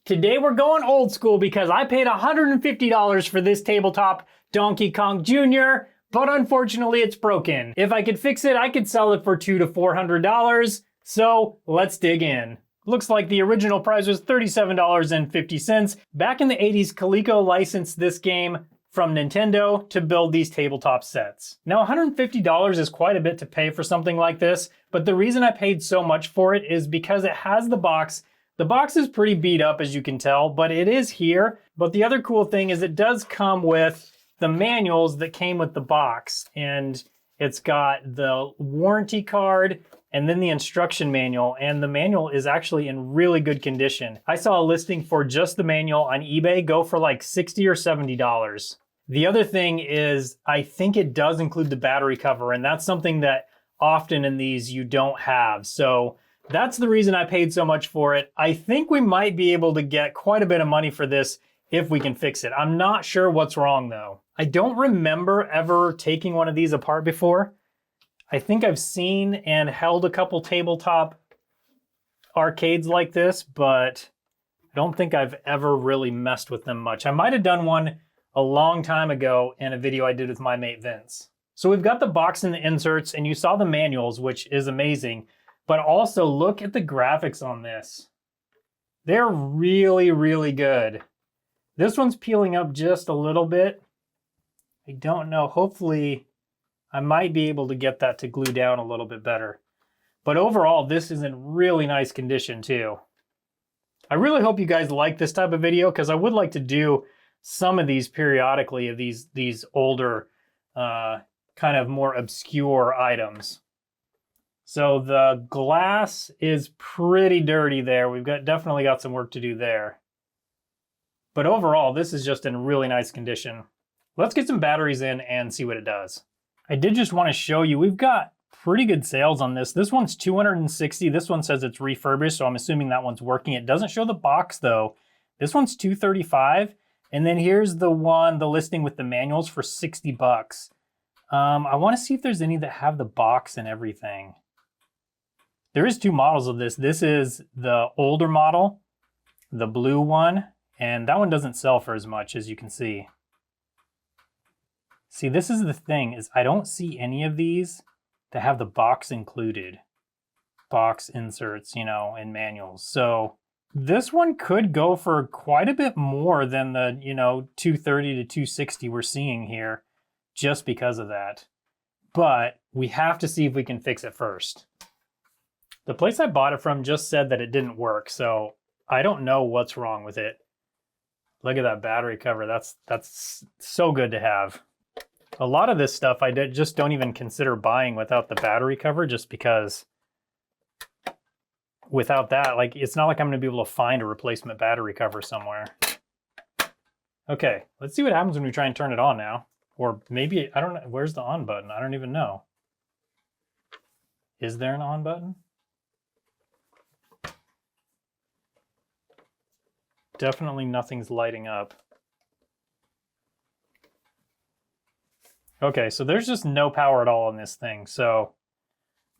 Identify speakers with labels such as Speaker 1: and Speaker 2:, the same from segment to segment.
Speaker 1: Today we're going old school because I paid $150 for this tabletop Donkey Kong Jr., but unfortunately it's broken. If I could fix it, I could sell it for $200 to $400, so let's dig in. Looks like the original price was $37.50. Back in the 80s, Coleco licensed this game from Nintendo to build these tabletop sets. Now $150 is quite a bit to pay for something like this, but the reason I paid so much for it is because it has the box. The box is pretty beat up, as you can tell, but it is here. But the other cool thing is it does come with the manuals that came with the box, and it's got the warranty card and then the instruction manual, and the manual is actually in really good condition. I saw a listing for just the manual on eBay go for like $60 or $70. The other thing is I think it does include the battery cover, and that's something that often in these you don't have. So that's the reason I paid so much for it. I think we might be able to get quite a bit of money for this if we can fix it. I'm not sure what's wrong though. I don't remember ever taking one of these apart before. I think I've seen and held a couple tabletop arcades like this, but I don't think I've ever really messed with them much. I might have done one a long time ago in a video I did with my mate Vince. So we've got the box and the inserts, and you saw the manuals, which is amazing, but also look at the graphics on this. They're really, really good. This one's peeling up just a little bit. I don't know, hopefully I might be able to get that to glue down a little bit better. But overall, this is in really nice condition too. I really hope you guys like this type of video because I would like to do some of these periodically of these older, kind of more obscure items. So the glass is pretty dirty there. We've definitely got some work to do there. But overall, this is just in really nice condition. Let's get some batteries in and see what it does. I did just want to show you, we've got pretty good sales on this. This one's $260. This one says it's refurbished, so I'm assuming that one's working. It doesn't show the box though. This one's $235. And then here's the listing with the manuals for $60. I want to see if there's any that have the box and everything. There is two models of this. This is the older model, the blue one, and that one doesn't sell for as much, as you can see. See, this is the thing, is I don't see any of these that have the box included. Box inserts, you know, and manuals. So this one could go for quite a bit more than the, you know, $230 to $260 we're seeing here, just because of that. But we have to see if we can fix it first. The place I bought it from just said that it didn't work, so I don't know what's wrong with it. Look at that battery cover. That's so good to have. A lot of this stuff I just don't even consider buying without the battery cover, just because without that, like, it's not like I'm gonna be able to find a replacement battery cover somewhere. Okay, let's see what happens when we try and turn it on now. Or maybe, I don't know, where's the on button? I don't even know. Is there an on button? Definitely nothing's lighting up. Okay, so there's just no power at all in this thing. So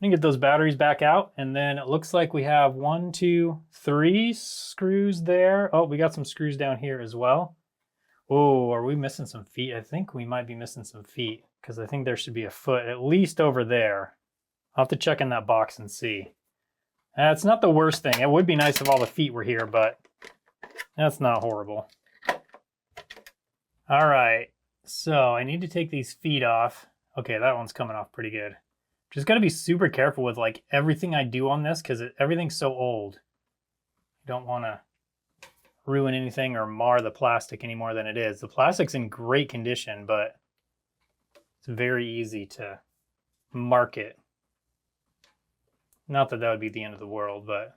Speaker 1: I'm gonna get those batteries back out, and then it looks like we have 1, 2, 3 screws there. Oh, we got some screws down here as well. Oh, are we missing some feet? I think we might be missing some feet, because I think there should be a foot at least over there. I'll have to check in that box and see. It's not the worst thing. It would be nice if all the feet were here, but that's not horrible. All right, so I need to take these feet off. Okay, that one's coming off pretty good. Just gotta be super careful with like everything I do on this, because everything's so old. You don't wanna ruin anything or mar the plastic any more than it is. The plastic's in great condition, but it's very easy to mark it. Not that that would be the end of the world, but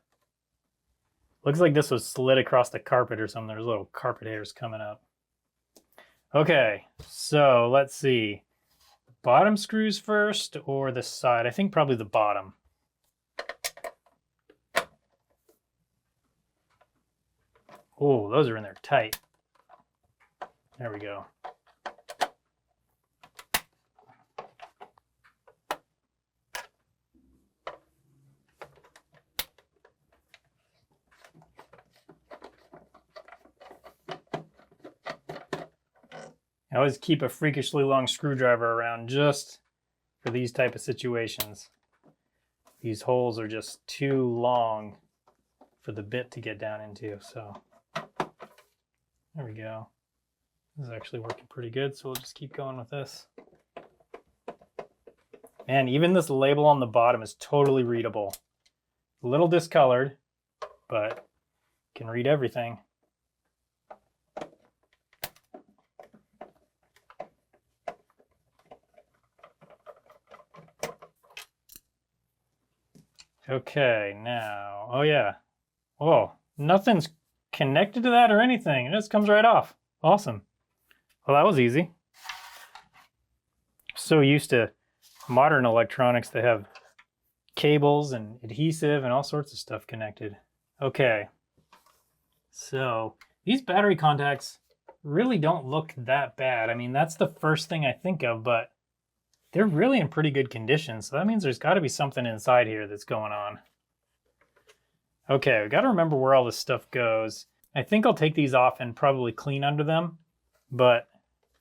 Speaker 1: looks like this was slid across the carpet or something. There's little carpet hairs coming up. Okay, so let's see. Bottom screws first or the side? I think probably the bottom. Oh, those are in there tight. There we go. I always keep a freakishly long screwdriver around just for these type of situations. These holes are just too long for the bit to get down into, so there we go. This is actually working pretty good, so we'll just keep going with this. And even this label on the bottom is totally readable. A little discolored, but can read everything. Okay, now, oh yeah. Oh, nothing's connected to that or anything. It just comes right off. Awesome. Well, that was easy. So used to modern electronics that have cables and adhesive and all sorts of stuff connected. Okay. So these battery contacts really don't look that bad. I mean, that's the first thing I think of, but they're really in pretty good condition. So that means there's got to be something inside here that's going on. Okay, we got to remember where all this stuff goes. I think I'll take these off and probably clean under them, but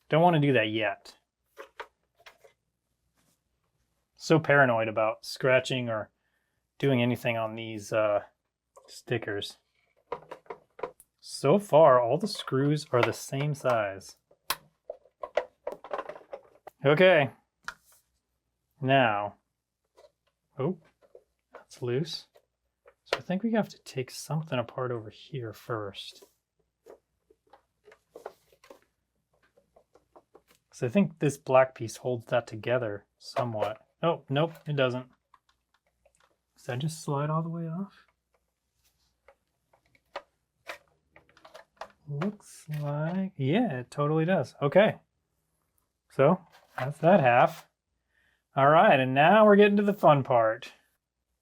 Speaker 1: don't want to do that yet. So paranoid about scratching or doing anything on these stickers. So far, all the screws are the same size. Okay. Now, oh, that's loose. So I think we have to take something apart over here first. So I think this black piece holds that together somewhat. Oh, nope, it doesn't. Does that just slide all the way off? Looks like, yeah, it totally does. Okay. So that's that half. All right, and now we're getting to the fun part.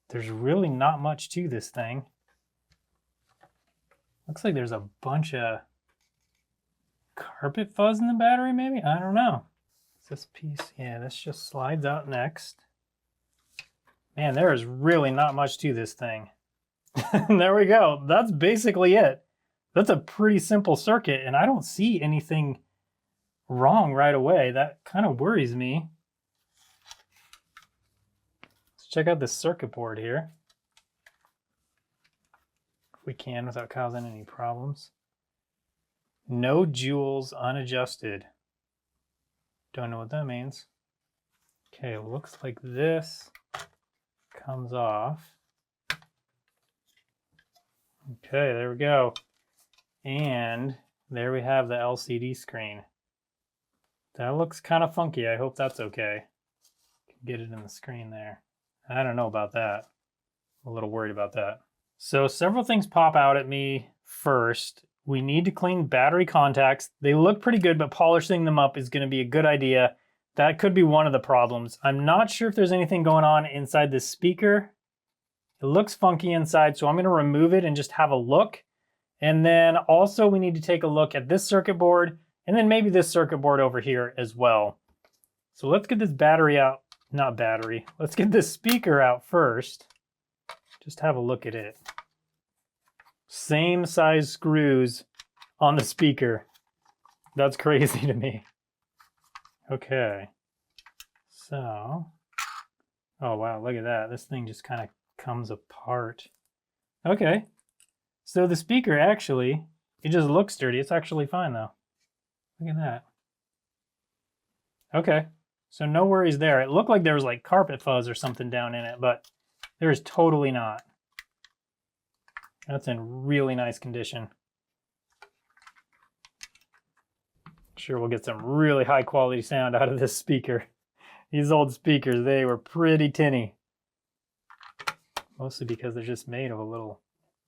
Speaker 1: There's really not much to this thing. Looks like there's a bunch of carpet fuzz in the battery, maybe? I don't know. This piece, yeah, this just slides out next. Man, there is really not much to this thing. There we go. That's basically it. That's a pretty simple circuit, and I don't see anything wrong right away. That kind of worries me. Let's check out this circuit board here, if we can, without causing any problems. No jewels unadjusted. Don't know what that means. Okay, it looks like this comes off. Okay, there we go. And there we have the LCD screen. That looks kind of funky. I hope that's okay. Get it in the screen there. I don't know about that. I'm a little worried about that. So several things pop out at me. First, we need to clean battery contacts. They look pretty good, but polishing them up is going to be a good idea. That could be one of the problems. I'm not sure if there's anything going on inside this speaker. It looks funky inside, so I'm going to remove it and just have a look. And then also we need to take a look at this circuit board and then maybe this circuit board over here as well. So let's get this battery out, not battery. Let's get this speaker out first. Just have a look at it. Same size screws on the speaker. That's crazy to me. Okay. So, oh wow, look at that. This thing just kind of comes apart. Okay. So the speaker actually, it just looks dirty. It's actually fine though. Look at that. Okay. So no worries there. It looked like there was like carpet fuzz or something down in it, but there is totally not. That's in really nice condition. Sure, we'll get some really high quality sound out of this speaker. These old speakers, they were pretty tinny. Mostly because they're just made of a little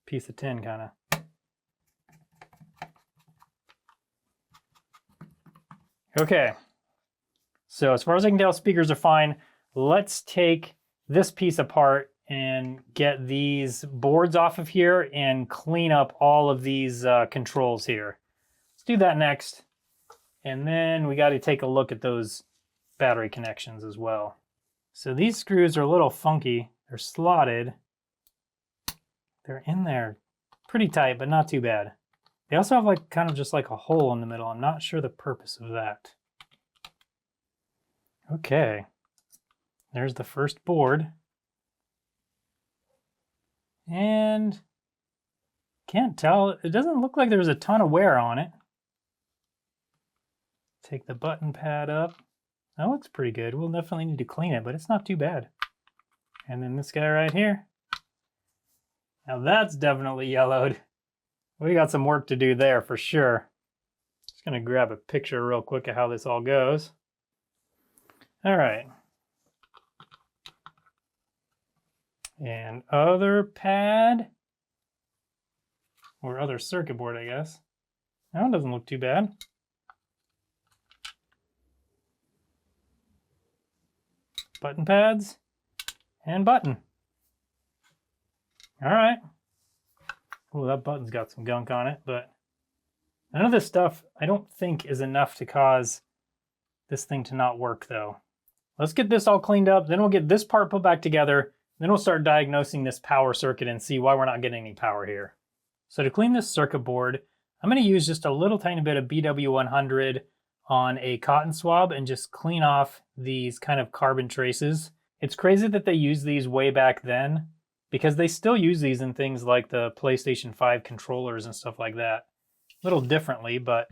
Speaker 1: piece of tin, kind of. Okay. So as far as I can tell, speakers are fine. Let's take this piece apart and get these boards off of here and clean up all of these controls here. Let's do that next. And then we got to take a look at those battery connections as well. So these screws are a little funky. They're slotted. They're in there pretty tight, but not too bad. They also have like kind of just like a hole in the middle. I'm not sure the purpose of that. Okay, there's the first board. And can't tell, it doesn't look like there's a ton of wear on it. Take the button pad up. That looks pretty good. We'll definitely need to clean it, but it's not too bad. And then this guy right here. Now that's definitely yellowed. We got some work to do there for sure. Just gonna grab a picture real quick of how this all goes. All right. And other pad, or other circuit board, I guess. That one doesn't look too bad. Button pads, and button. All right. Oh, that button's got some gunk on it, but none of this stuff I don't think is enough to cause this thing to not work though. Let's get this all cleaned up, then we'll get this part put back together, then we'll start diagnosing this power circuit and see why we're not getting any power here. So to clean this circuit board, I'm going to use just a little tiny bit of BW100 on a cotton swab and just clean off these kind of carbon traces. It's crazy that they used these way back then because they still use these in things like the PlayStation 5 controllers and stuff like that. A little differently, but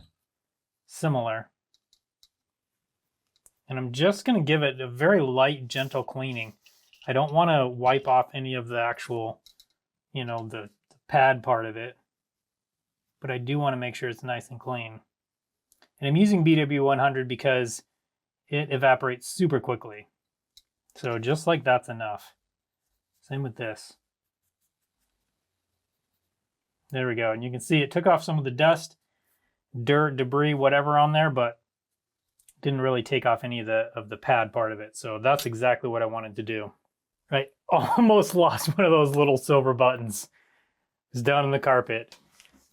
Speaker 1: similar. And I'm just going to give it a very light, gentle cleaning. I don't want to wipe off any of the actual, you know, the pad part of it, but I do want to make sure it's nice and clean. And I'm using BW100 because it evaporates super quickly. So just like that's enough. Same with this. There we go. And you can see it took off some of the dust, dirt, debris, whatever on there, but didn't really take off any of the pad part of it. So that's exactly what I wanted to do. I almost lost one of those little silver buttons. It's down in the carpet.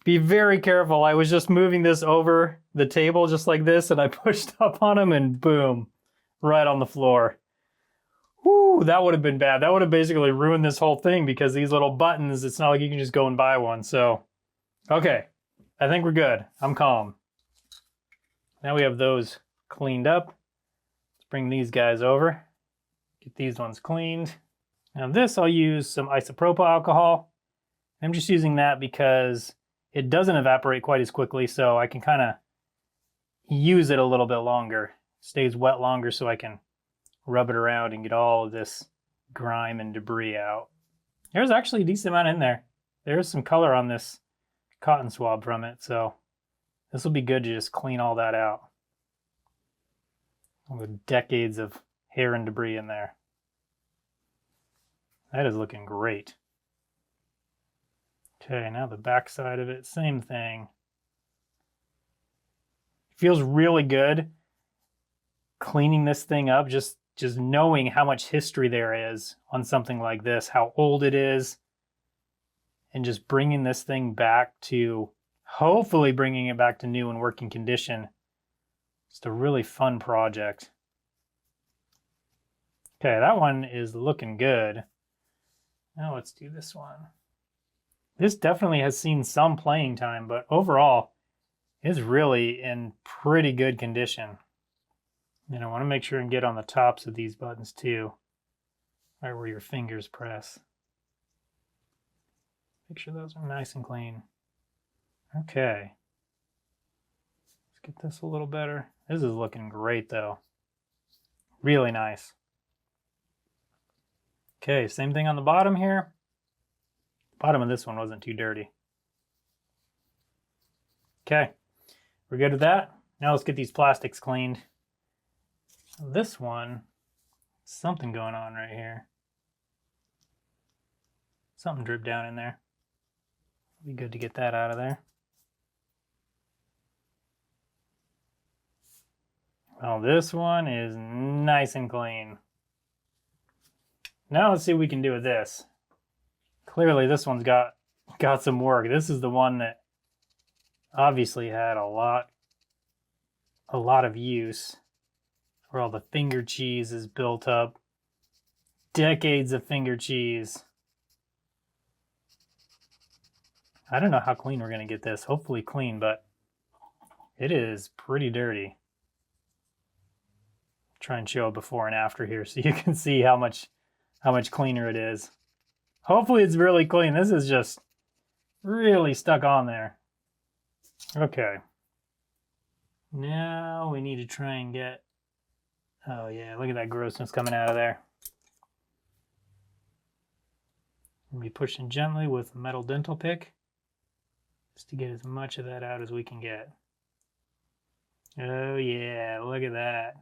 Speaker 1: Be very careful. I was just moving this over the table just like this, and I pushed up on him and boom, right on the floor. Whew, that would have been bad. That would have basically ruined this whole thing because these little buttons, it's not like you can just go and buy one. So, okay, I think we're good. I'm calm. Now we have those cleaned up. Let's bring these guys over. Get these ones cleaned. Now this, I'll use some isopropyl alcohol. I'm just using that because it doesn't evaporate quite as quickly, so I can kind of use it a little bit longer. It stays wet longer so I can rub it around and get all of this grime and debris out. There's actually a decent amount in there. There's some color on this cotton swab from it, so this will be good to just clean all that out. All the decades of hair and debris in there. That is looking great. Okay, now the back side of it, same thing. It feels really good cleaning this thing up, just knowing how much history there is on something like this, how old it is, and just bringing this thing back to, hopefully bringing it back to new and working condition. Just a really fun project. Okay, that one is looking good. Now let's do this one. This definitely has seen some playing time, but overall is really in pretty good condition. And I want to make sure and get on the tops of these buttons too, right where your fingers press. Make sure those are nice and clean. Okay. Let's get this a little better. This is looking great though. Really nice. Okay, same thing on the bottom here. The bottom of this one wasn't too dirty. Okay, we're good with that. Now let's get these plastics cleaned. This one, something going on right here. Something dripped down in there. Be good to get that out of there. Well, this one is nice and clean. Now let's see what we can do with this. Clearly this one's got some work. This is the one that obviously had a lot of use, where all the finger cheese is built up. Decades of finger cheese. I don't know how clean we're going to get this. Hopefully clean, but it is pretty dirty. Try and show a before and after here so you can see how much cleaner it is. Hopefully it's really clean. This is just really stuck on there. Okay. Now we need to try and get, oh yeah, look at that grossness coming out of there. We'll be pushing gently with a metal dental pick just to get as much of that out as we can get. Oh yeah, look at that.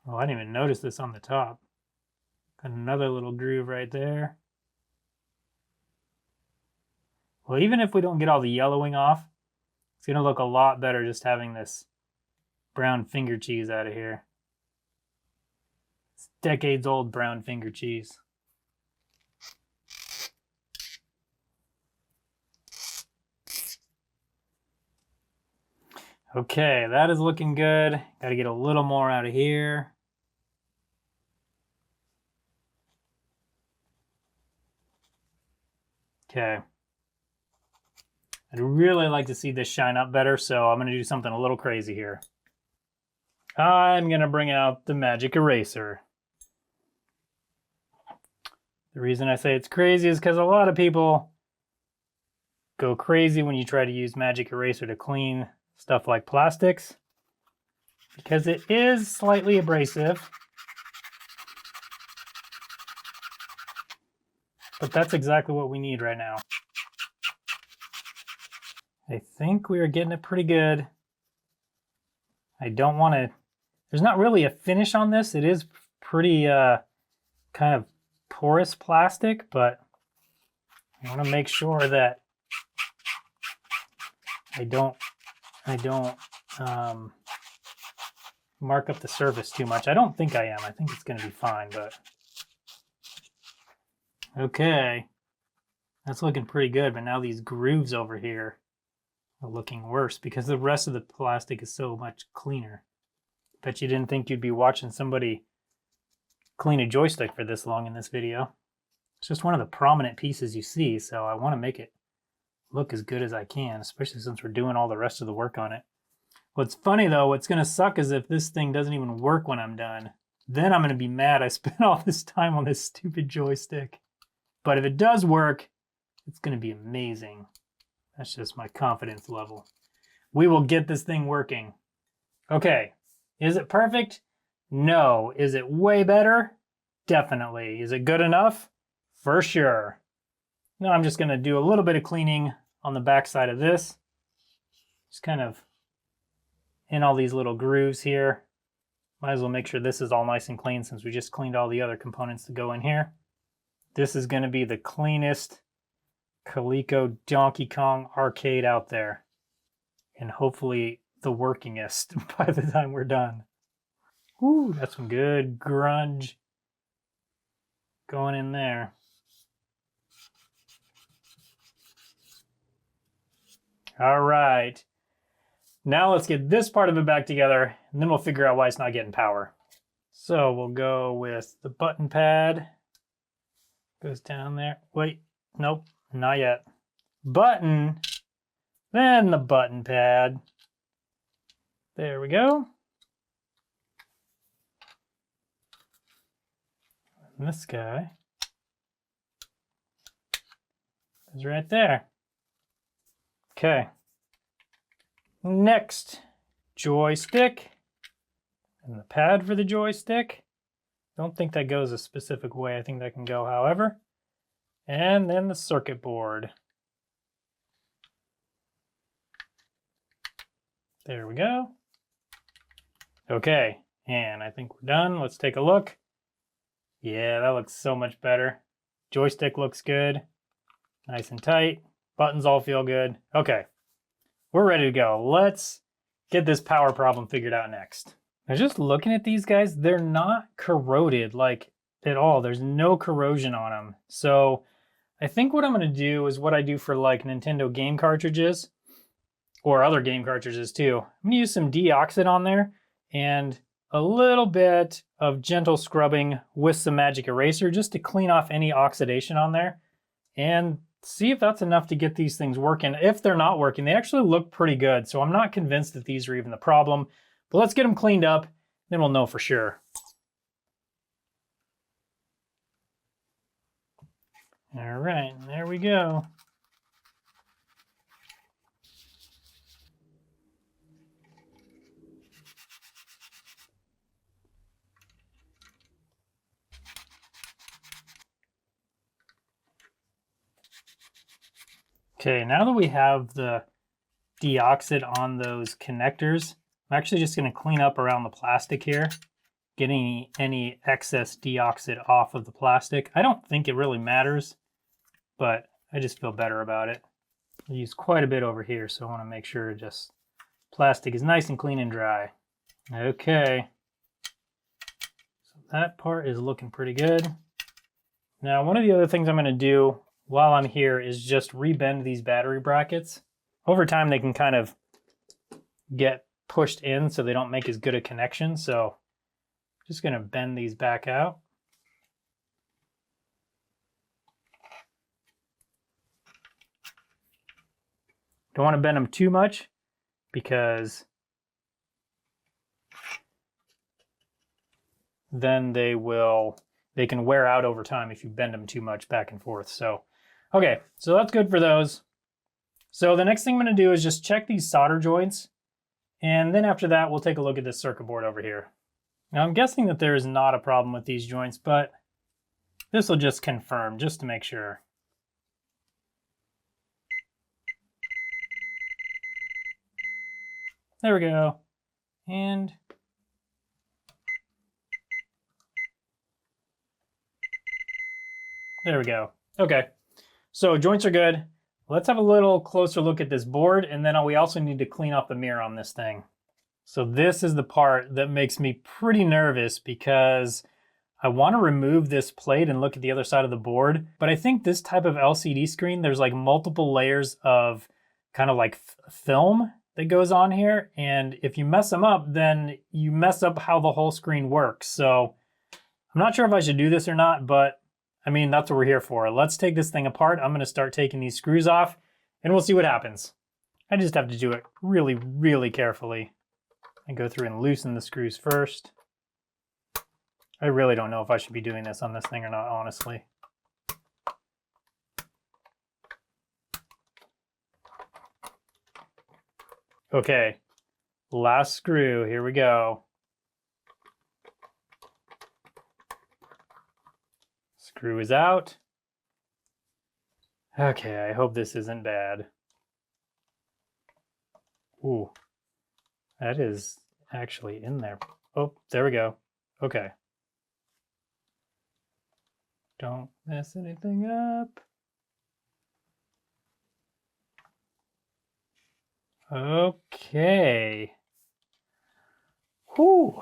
Speaker 1: Oh, I didn't even notice this on the top. Got another little groove right there. Well, even if we don't get all the yellowing off, it's going to look a lot better just having this brown finger cheese out of here. It's decades old brown finger cheese. Okay, that is looking good. Got to get a little more out of here. Okay. I'd really like to see this shine up better, so I'm going to do something a little crazy here. I'm going to bring out the magic eraser. The reason I say it's crazy is because a lot of people go crazy when you try to use magic eraser to clean stuff like plastics, because it is slightly abrasive. But that's exactly what we need right now. I think we are getting it pretty good. I don't want to, there's not really a finish on this. It is pretty kind of porous plastic, but I want to make sure that I don't mark up the surface too much. I don't think I am. I think it's going to be fine, but okay. That's looking pretty good, but now these grooves over here are looking worse because the rest of the plastic is so much cleaner. Bet you didn't think you'd be watching somebody clean a joystick for this long in this video. It's just one of the prominent pieces you see, so I want to make it look as good as I can, especially since we're doing all the rest of the work on it. What's funny though, what's going to suck is if this thing doesn't even work when I'm done. Then I'm going to be mad I spent all this time on this stupid joystick. But if it does work, it's going to be amazing. That's just my confidence level. We will get this thing working. Okay, is it perfect? No. Is it way better? Definitely. Is it good enough? For sure. Now I'm just going to do a little bit of cleaning on the back side of this. Just kind of in all these little grooves here. Might as well make sure this is all nice and clean since we just cleaned all the other components to go in here. This is going to be the cleanest Coleco Donkey Kong arcade out there. And hopefully the workingest by the time we're done. Ooh, that's some good grunge going in there. All right. Now let's get this part of it back together, and then we'll figure out why it's not getting power. So we'll go with the button pad. Goes down there. Wait, nope, not yet. Button, then the button pad. There we go. And this guy is right there. Okay. Next, joystick. And the pad for the joystick. Don't think that goes a specific way. I think that can go however. And then the circuit board. There we go. Okay, and I think we're done. Let's take a look. Yeah, that looks so much better. Joystick looks good. Nice and tight. Buttons all feel good. Okay, we're ready to go. Let's get this power problem figured out next. Now just looking at these guys, they're not corroded like at all. There's no corrosion on them. So I think what I'm going to do is what I do for like Nintendo game cartridges. or other game cartridges too. I'm gonna use some deoxit on there and a little bit of gentle scrubbing with some magic eraser just to clean off any oxidation on there and see if that's enough to get these things working. If they're not working, they actually look pretty good, so I'm not convinced that these are even the problem, but let's get them cleaned up, then we'll know for sure. All right, there we go. Okay, now that we have the deoxit on those connectors, I'm actually just going to clean up around the plastic here, getting any excess deoxit off of the plastic. I don't think it really matters, but I just feel better about it. I use quite a bit over here, so I want to make sure just plastic is nice and clean and dry. Okay, so that part is looking pretty good. Now, one of the other things I'm going to do while I'm here is just rebend these battery brackets. Over time, they can kind of get pushed in so they don't make as good a connection. So I'm just going to bend these back out. Don't want to bend them too much because then they can wear out over time if you bend them too much back and forth. So, okay, so that's good for those. So the next thing I'm going to do is just check these solder joints, and then after that, we'll take a look at this circuit board over here. Now I'm guessing that there is not a problem with these joints, but this will just confirm, just to make sure. There we go. And there we go. Okay, so joints are good. Let's have a little closer look at this board, and then we also need to clean off the mirror on this thing. So this is the part that makes me pretty nervous because I want to remove this plate and look at the other side of the board, but I think this type of LCD screen, there's like multiple layers of kind of like film that goes on here, and if you mess them up, then you mess up how the whole screen works. So I'm not sure if I should do this or not, but I mean, that's what we're here for. Let's take this thing apart. I'm going to start taking these screws off, and we'll see what happens. I just have to do it really, really carefully. And go through and loosen the screws first. I really don't know if I should be doing this on this thing or not, honestly. Okay, last screw, here we go. Screw is out. Okay, I hope this isn't bad. Ooh, that is actually in there. Oh, there we go. Okay. Don't mess anything up. Okay. Whew.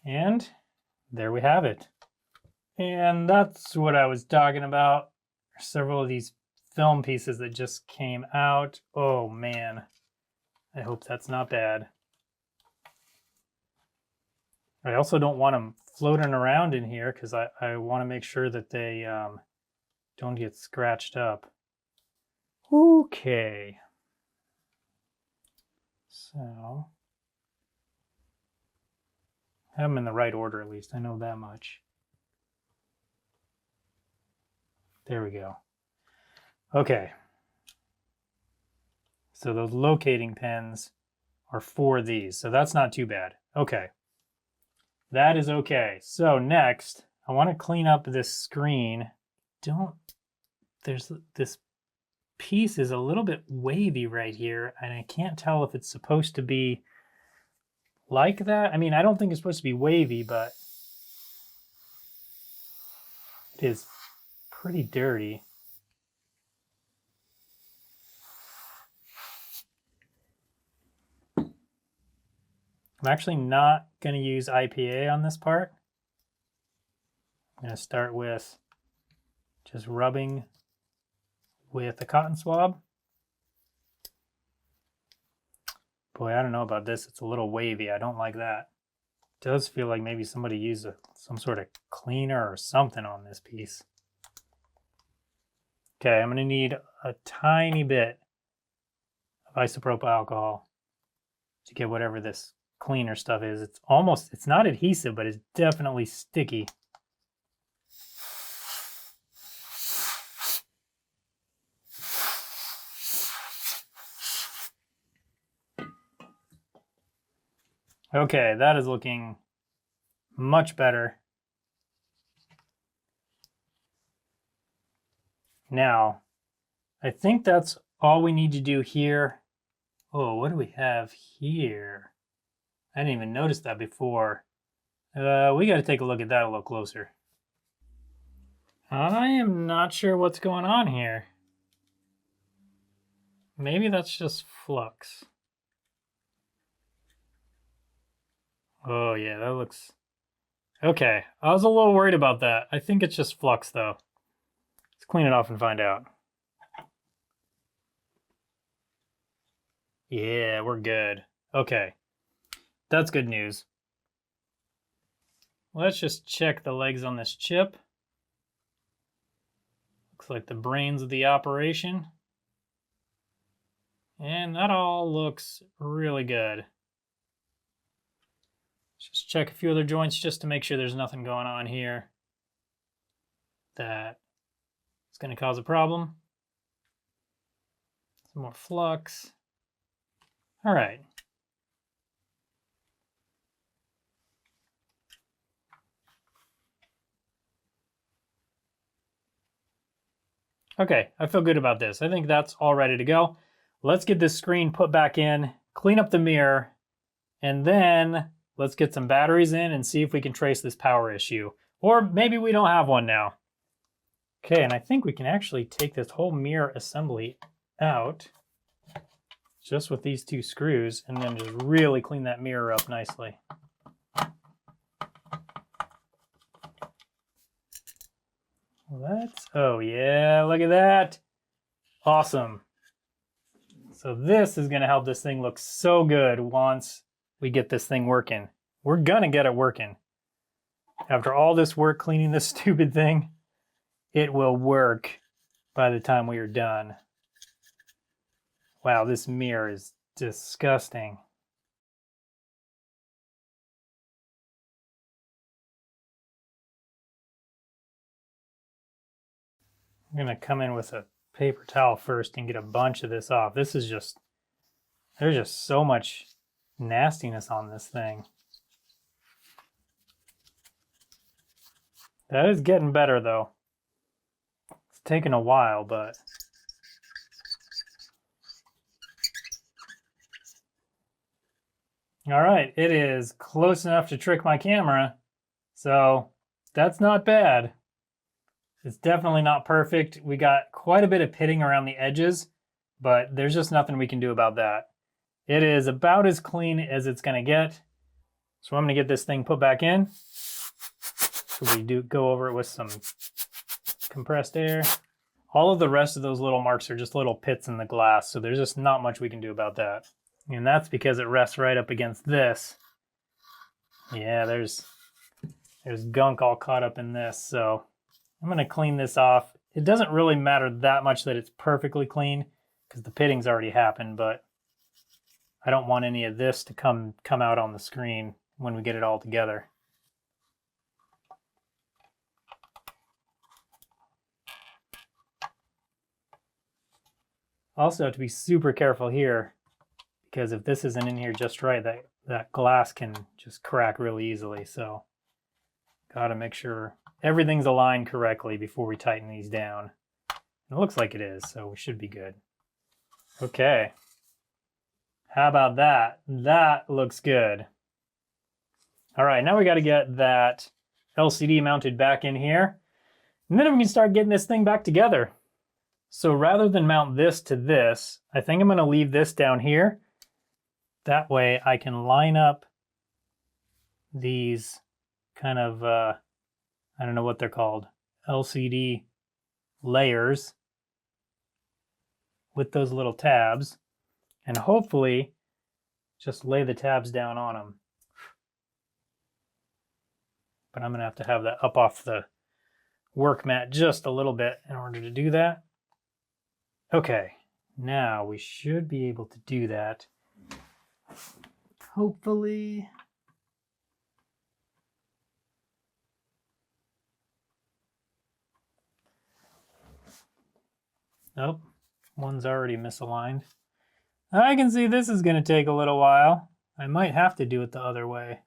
Speaker 1: And there we have it. And that's what I was talking about. Several of these film pieces that just came out. Oh man. I hope that's not bad. I also don't want them floating around in here because I want to make sure that they don't get scratched up. Okay. So, have them in the right order at least. I know that much. There we go. Okay. So those locating pins are for these. So that's not too bad. Okay. That is okay. So next, I want to clean up this screen. There's this piece is a little bit wavy right here, and I can't tell if it's supposed to be like that. I mean, I don't think it's supposed to be wavy, but it is pretty dirty. I'm actually not going to use IPA on this part. I'm going to start with just rubbing with a cotton swab. Boy, I don't know about this. It's a little wavy. I don't like that. It does feel like maybe somebody used some sort of cleaner or something on this piece. Okay, I'm going to need a tiny bit of isopropyl alcohol to get whatever this cleaner stuff is. It's not adhesive, but it's definitely sticky. Okay, that is looking much better. Now, I think that's all we need to do here. Oh, what do we have here? I didn't even notice that before. We got to take a look at that a little closer. I am not sure what's going on here. Maybe that's just flux. Oh yeah, that looks... Okay, I was a little worried about that. I think it's just flux though. Let's clean it off and find out. Yeah, we're good. Okay, that's good news. Let's just check the legs on this chip. Looks like the brains of the operation. And that all looks really good. Just check a few other joints just to make sure there's nothing going on here that is going to cause a problem. Some more flux. All right. Okay, I feel good about this. I think that's all ready to go. Let's get this screen put back in, clean up the mirror, and then let's get some batteries in and see if we can trace this power issue. Or maybe we don't have one now. Okay, and I think we can actually take this whole mirror assembly out just with these two screws and then just really clean that mirror up nicely. Oh yeah, look at that. Awesome. So this is gonna help this thing look so good once we get this thing working. We're gonna get it working. After all this work cleaning this stupid thing, it will work by the time we are done. Wow, this mirror is disgusting. I'm gonna come in with a paper towel first and get a bunch of this off. This is just, there's just so much nastiness on this thing. That is getting better though. It's taken a while, but all right, it is close enough to trick my camera, so that's not bad. It's definitely not perfect. We got quite a bit of pitting around the edges, but there's just nothing we can do about that. It is about as clean as it's gonna get. So I'm gonna get this thing put back in. So we do go over it with some compressed air. All of the rest of those little marks are just little pits in the glass, so there's just not much we can do about that. And that's because it rests right up against this. Yeah, there's gunk all caught up in this, so I'm gonna clean this off. It doesn't really matter that much that it's perfectly clean because the pitting's already happened, but I don't want any of this to come out on the screen when we get it all together. Also, have to be super careful here because if this isn't in here just right, that glass can just crack really easily. So gotta make sure everything's aligned correctly before we tighten these down. It looks like it is, so we should be good. Okay. How about that? That looks good. All right, now we got to get that LCD mounted back in here. And then we can start getting this thing back together. So rather than mount this to this, I think I'm going to leave this down here. That way I can line up these kind of, I don't know what they're called, LCD layers with those little tabs. And hopefully just lay the tabs down on them. But I'm going to have that up off the work mat just a little bit in order to do that. Okay, now we should be able to do that. Hopefully. Nope, one's already misaligned. I can see this is going to take a little while. I might have to do it the other way.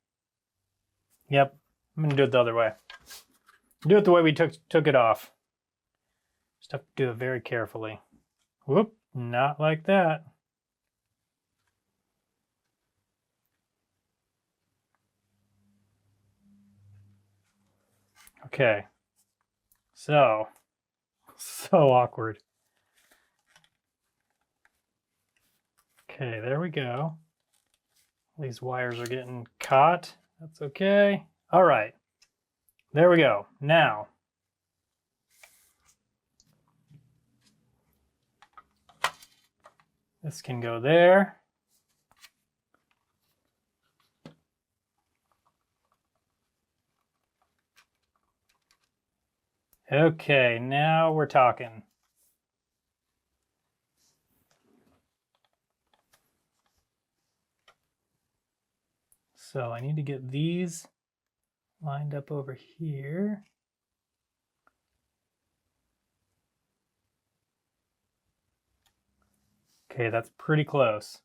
Speaker 1: Yep, I'm going to do it the other way. Do it the way we took it off. Just have to do it very carefully. Whoop, not like that. Okay, so awkward. Okay, there we go. These wires are getting caught. That's okay. All right, there we go. Now, this can go there. Okay, now we're talking. So I need to get these lined up over here. Okay, that's pretty close.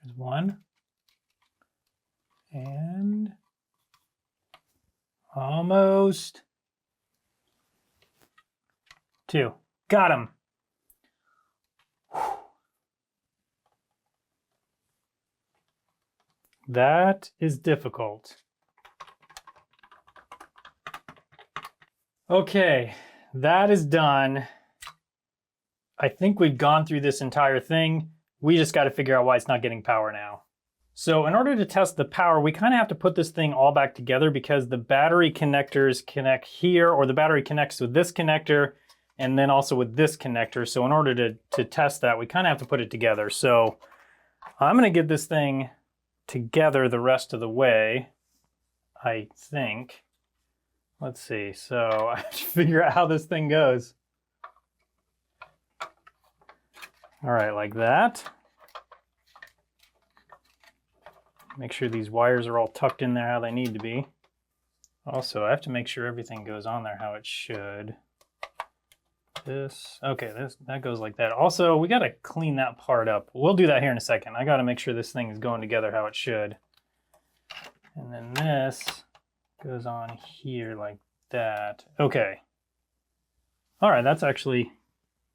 Speaker 1: There's one. And almost two. Got him. That is difficult. Okay, that is done. I think we've gone through this entire thing. We just got to figure out why it's not getting power now. So in order to test the power, we kind of have to put this thing all back together because the battery connectors connect here, or the battery connects with this connector and then also with this connector. So in order to test that, we kind of have to put it together. So I'm going to get this thing together the rest of the way, I think. Let's see. So I have to figure out how this thing goes. All right, like that. Make sure these wires are all tucked in there how they need to be. Also, I have to make sure everything goes on there how it should. Okay, that goes like that. Also, we got to clean that part up. We'll do that here in a second. I got to make sure this thing is going together how it should. And then this goes on here like that. Okay. All right, that's actually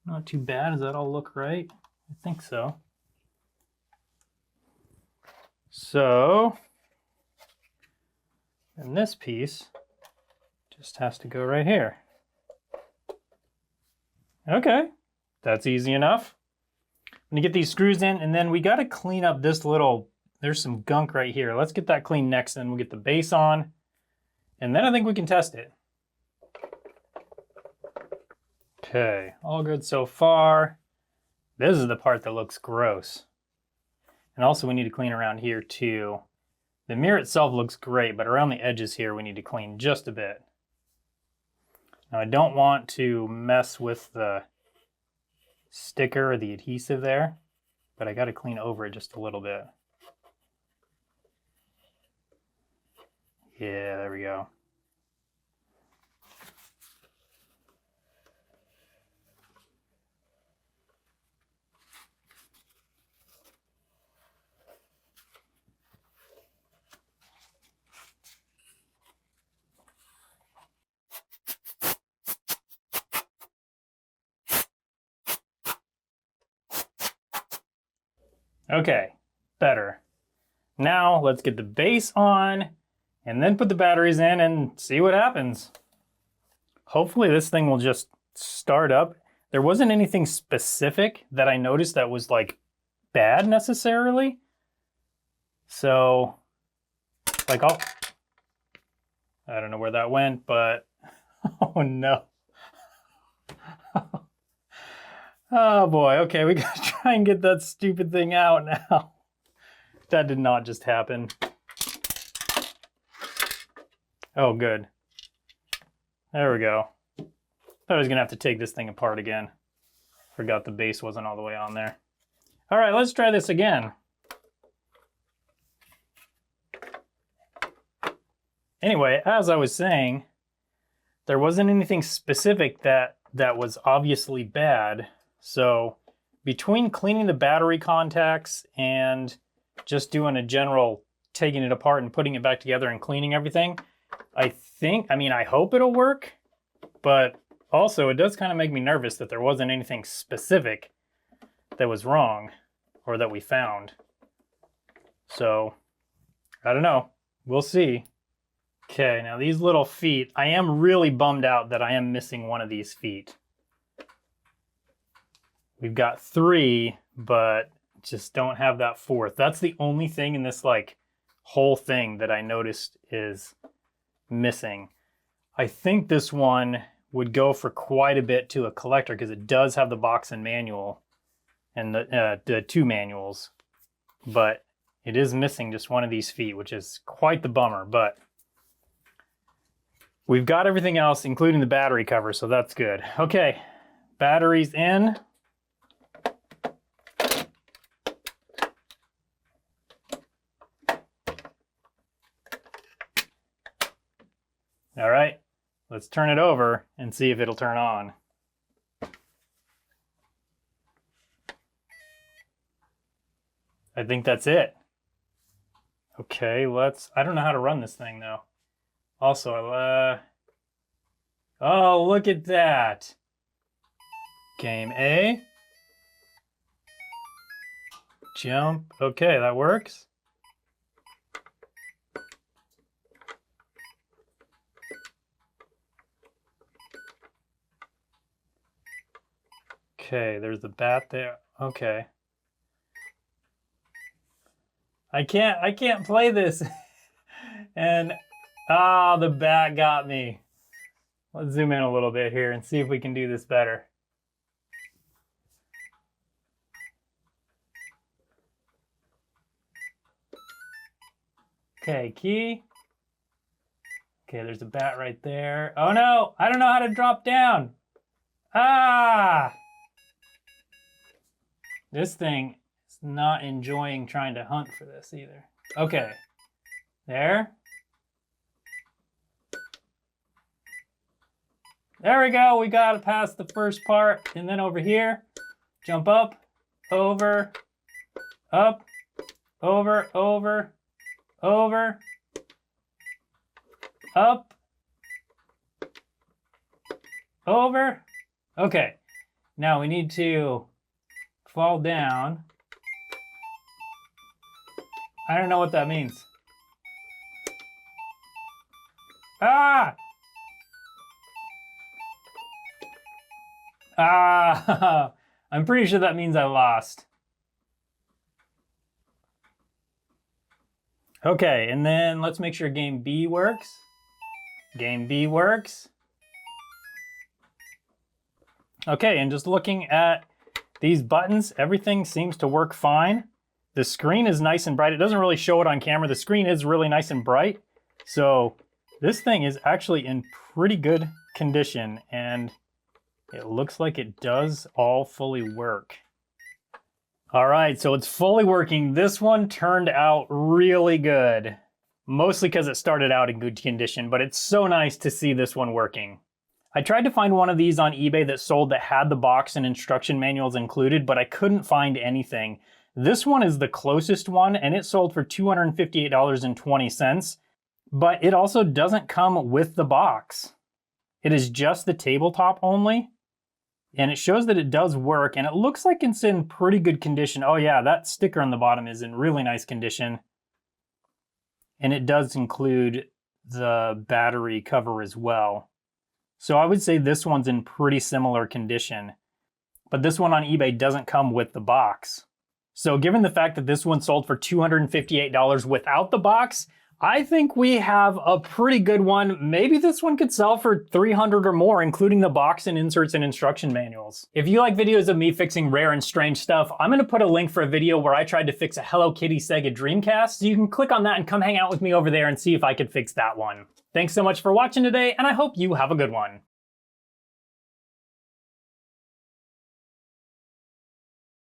Speaker 1: not too bad. Does that all look right? I think so. So, and this piece just has to go right here. Okay, that's easy enough. I'm gonna get these screws in, and then we gotta clean up this little, there's some gunk right here. Let's get that cleaned next, and we'll get the base on, and then I think we can test it. Okay, all good so far. This is the part that looks gross. And also we need to clean around here too. The mirror itself looks great, but around the edges here we need to clean just a bit. Now I don't want to mess with the sticker or the adhesive there, but I got to clean over it just a little bit. Yeah, there we go. Okay, better. Now let's get the base on and then put the batteries in and see what happens. Hopefully this thing will just start up. There wasn't anything specific that I noticed that was like bad necessarily. So, like, I don't know where that went, but oh no. Oh boy, okay, we gotta try and get that stupid thing out now. That did not just happen. Oh, good. There we go. Thought I was gonna have to take this thing apart again. Forgot the base wasn't all the way on there. All right, let's try this again. Anyway, as I was saying, there wasn't anything specific that was obviously bad. So between cleaning the battery contacts and just doing a general taking it apart and putting it back together and cleaning everything, I hope it'll work, but also it does kind of make me nervous that there wasn't anything specific that was wrong or that we found. So I don't know, we'll see. Okay, now these little feet, I am really bummed out that I am missing one of these feet. We've got 3, but just don't have that 4th. That's the only thing in this like whole thing that I noticed is missing. I think this one would go for quite a bit to a collector because it does have the box and manual and the 2 manuals, but it is missing just one of these feet, which is quite the bummer, but we've got everything else, including the battery cover, so that's good. Okay, batteries in. All right, let's turn it over and see if it'll turn on. I think that's it. Okay, I don't know how to run this thing though. Also, oh, look at that. Game A. Jump, okay, that works. Okay, there's the bat there. Okay. I can't play this. And the bat got me. Let's zoom in a little bit here and see if we can do this better. Okay, key. Okay, there's a bat right there. Oh no, I don't know how to drop down. Ah! This thing is not enjoying trying to hunt for this either. Okay, there. There we go, we got past the first part, and then over here, jump up, over, up, over, over, over, up, over. Okay, now we need to fall down. I don't know what that means. Ah! Ah! I'm pretty sure that means I lost. Okay, and then let's make sure game B works. Game B works. Okay, and just looking at these buttons, everything seems to work fine. The screen is nice and bright. It doesn't really show it on camera. The screen is really nice and bright. So this thing is actually in pretty good condition, and it looks like it does all fully work. All right, so it's fully working. This one turned out really good, mostly because it started out in good condition, but it's so nice to see this one working. I tried to find one of these on eBay that sold that had the box and instruction manuals included, but I couldn't find anything. This one is the closest one, and it sold for $258.20, but it also doesn't come with the box. It is just the tabletop only, and it shows that it does work, and it looks like it's in pretty good condition. Oh yeah, that sticker on the bottom is in really nice condition, and it does include the battery cover as well. So I would say this one's in pretty similar condition, but this one on eBay doesn't come with the box. So given the fact that this one sold for $258 without the box, I think we have a pretty good one. Maybe this one could sell for $300 or more, including the box and inserts and instruction manuals. If you like videos of me fixing rare and strange stuff, I'm gonna put a link for a video where I tried to fix a Hello Kitty Sega Dreamcast, so you can click on that and come hang out with me over there and see if I could fix that one. Thanks so much for watching today, and I hope you have a good one.